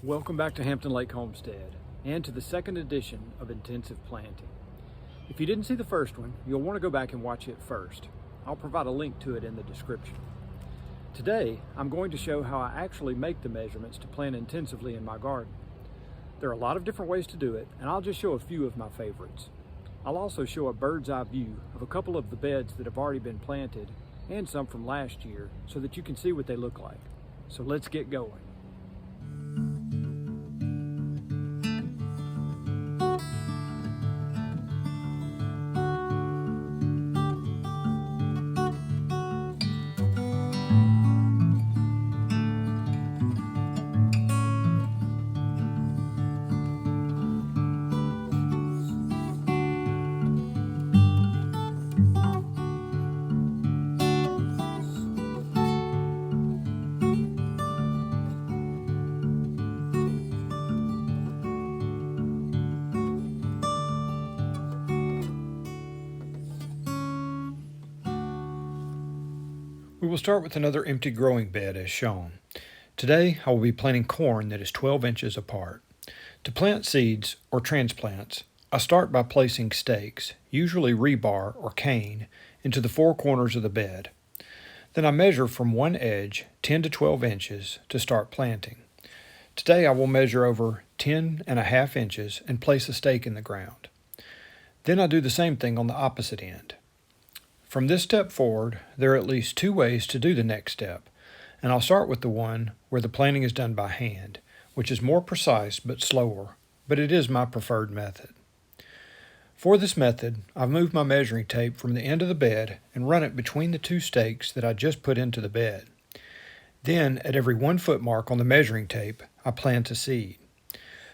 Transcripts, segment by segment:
Welcome back to Hampton Lake Homestead and to the second edition of Intensive Planting. If you didn't see the first one, you'll want to go back and watch it first. I'll provide a link to it in the description. Today, I'm going to show how I actually make the measurements to plant intensively in my garden. There are a lot of different ways to do it, and I'll just show a few of my favorites. I'll also show a bird's eye view of a couple of the beds that have already been planted and some from last year so that you can see what they look like. So let's get going. We will start with another empty growing bed as shown. Today I will be planting corn that is 12 inches apart. To plant seeds or transplants, I start by placing stakes, usually rebar or cane, into the four corners of the bed. Then I measure from one edge 10 to 12 inches to start planting. Today I will measure over 10.5 inches and place a stake in the ground. Then I do the same thing on the opposite end. From this step forward, there are at least two ways to do the next step, and I'll start with the one where the planting is done by hand, which is more precise but slower, but it is my preferred method. For this method, I've moved my measuring tape from the end of the bed and run it between the two stakes that I just put into the bed. Then, at every 1 foot mark on the measuring tape, I plant a seed.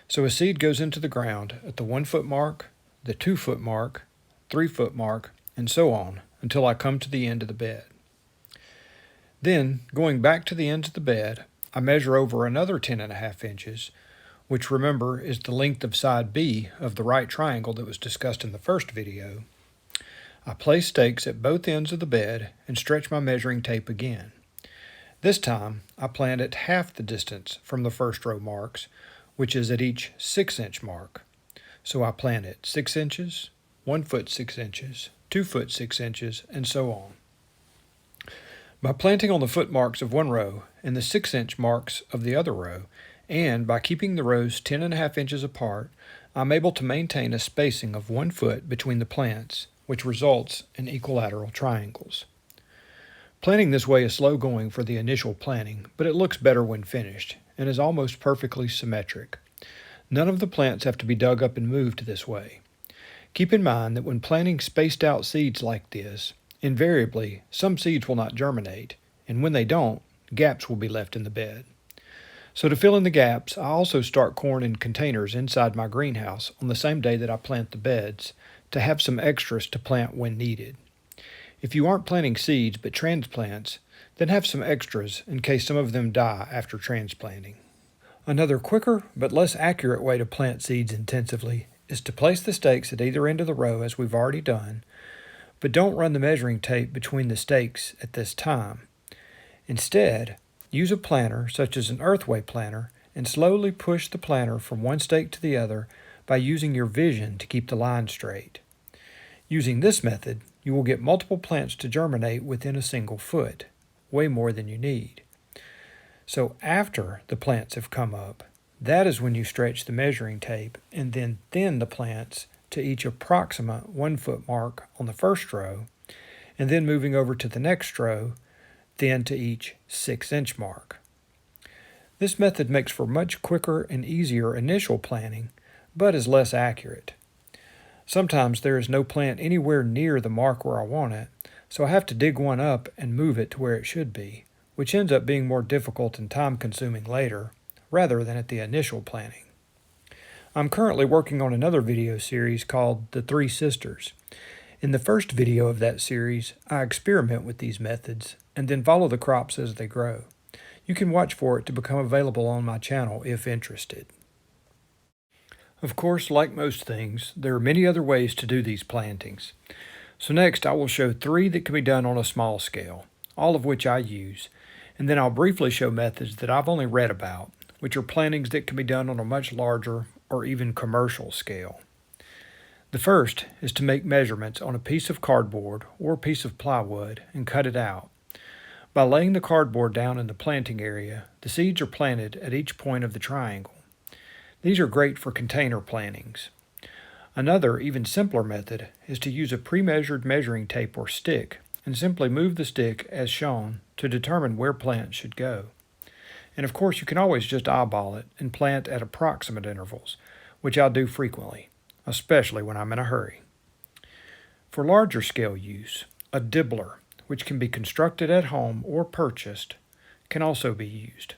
So a seed goes into the ground at the 1 foot mark, the 2 foot mark, 3 foot mark, and so on, until I come to the end of the bed. Then, going back to the ends of the bed, I measure over another 10.5 inches, which remember is the length of side B of the right triangle that was discussed in the first video. I place stakes at both ends of the bed and stretch my measuring tape again. This time, I plant at half the distance from the first row marks, which is at each 6-inch mark. So I plant at 6 inches, 1 foot 6 inches, 2 foot 6 inches, and so on. By planting on the foot marks of one row and the 6-inch marks of the other row, and by keeping the rows 10.5 inches apart, I'm able to maintain a spacing of 1 foot between the plants, which results in equilateral triangles. Planting this way is slow going for the initial planting, but it looks better when finished, and is almost perfectly symmetric. None of the plants have to be dug up and moved this way. Keep in mind that when planting spaced out seeds like this, invariably some seeds will not germinate, and when they don't, gaps will be left in the bed. So to fill in the gaps, I also start corn in containers inside my greenhouse on the same day that I plant the beds to have some extras to plant when needed. If you aren't planting seeds but transplants, then have some extras in case some of them die after transplanting. Another quicker but less accurate way to plant seeds intensively is to place the stakes at either end of the row as we've already done, but don't run the measuring tape between the stakes at this time. Instead, use a planter such as an earthway planter and slowly push the planter from one stake to the other by using your vision to keep the line straight. Using this method, you will get multiple plants to germinate within a single foot, way more than you need. So after the plants have come up, that is when you stretch the measuring tape and then thin the plants to each approximate 1 foot mark on the first row, and then moving over to the next row, thin to each 6-inch mark. This method makes for much quicker and easier initial planting, but is less accurate. Sometimes there is no plant anywhere near the mark where I want it, so I have to dig one up and move it to where it should be, which ends up being more difficult and time-consuming later, rather than at the initial planting. I'm currently working on another video series called The Three Sisters. In the first video of that series, I experiment with these methods and then follow the crops as they grow. You can watch for it to become available on my channel if interested. Of course, like most things, there are many other ways to do these plantings. So next I will show 3 that can be done on a small scale, all of which I use, and then I'll briefly show methods that I've only read about, which are plantings that can be done on a much larger or even commercial scale. The first is to make measurements on a piece of cardboard or a piece of plywood and cut it out. By laying the cardboard down in the planting area, the seeds are planted at each point of the triangle. These are great for container plantings. Another, even simpler method is to use a pre-measured measuring tape or stick and simply move the stick as shown to determine where plants should go. And of course, you can always just eyeball it and plant at approximate intervals, which I'll do frequently, especially when I'm in a hurry. For larger scale use, a dibbler, which can be constructed at home or purchased, can also be used.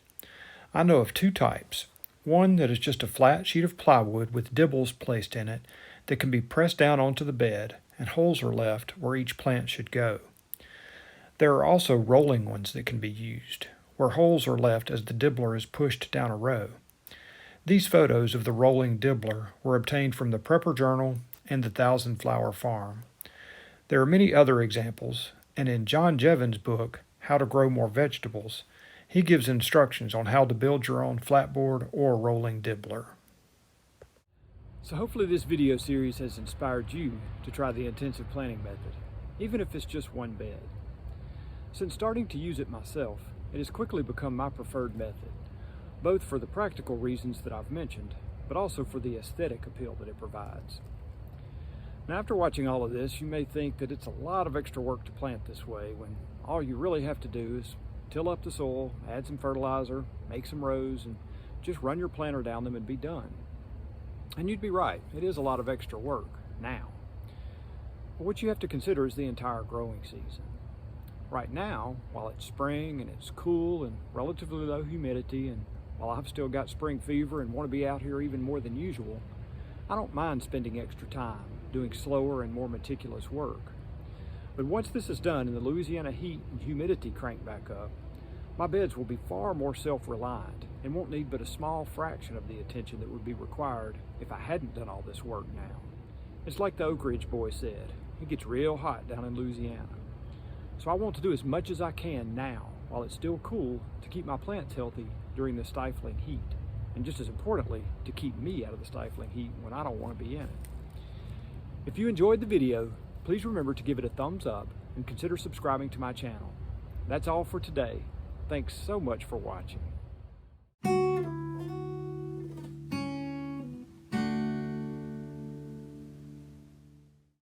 I know of two types. One that is just a flat sheet of plywood with dibbles placed in it that can be pressed down onto the bed and holes are left where each plant should go. There are also rolling ones that can be used, where holes are left as the dibbler is pushed down a row. These photos of the rolling dibbler were obtained from the Prepper Journal and the Thousand Flower Farm. There are many other examples, and in John Jevons' book, How to Grow More Vegetables, he gives instructions on how to build your own flatboard or rolling dibbler. So hopefully this video series has inspired you to try the intensive planting method, even if it's just one bed. Since starting to use it myself, it has quickly become my preferred method, both for the practical reasons that I've mentioned, but also for the aesthetic appeal that it provides. Now, after watching all of this, you may think that it's a lot of extra work to plant this way when all you really have to do is till up the soil, add some fertilizer, make some rows, and just run your planter down them and be done. And you'd be right, it is a lot of extra work now. But what you have to consider is the entire growing season. Right now, while it's spring and it's cool and relatively low humidity, and while I've still got spring fever and want to be out here even more than usual, I don't mind spending extra time doing slower and more meticulous work. But once this is done and the Louisiana heat and humidity crank back up, my beds will be far more self-reliant and won't need but a small fraction of the attention that would be required if I hadn't done all this work now. It's like the Oak Ridge boy said, it gets real hot down in Louisiana. So I want to do as much as I can now while it's still cool to keep my plants healthy during the stifling heat, and just as importantly, to keep me out of the stifling heat when I don't want to be in it. If you enjoyed the video, please remember to give it a thumbs up and consider subscribing to my channel. That's all for today. Thanks so much for watching.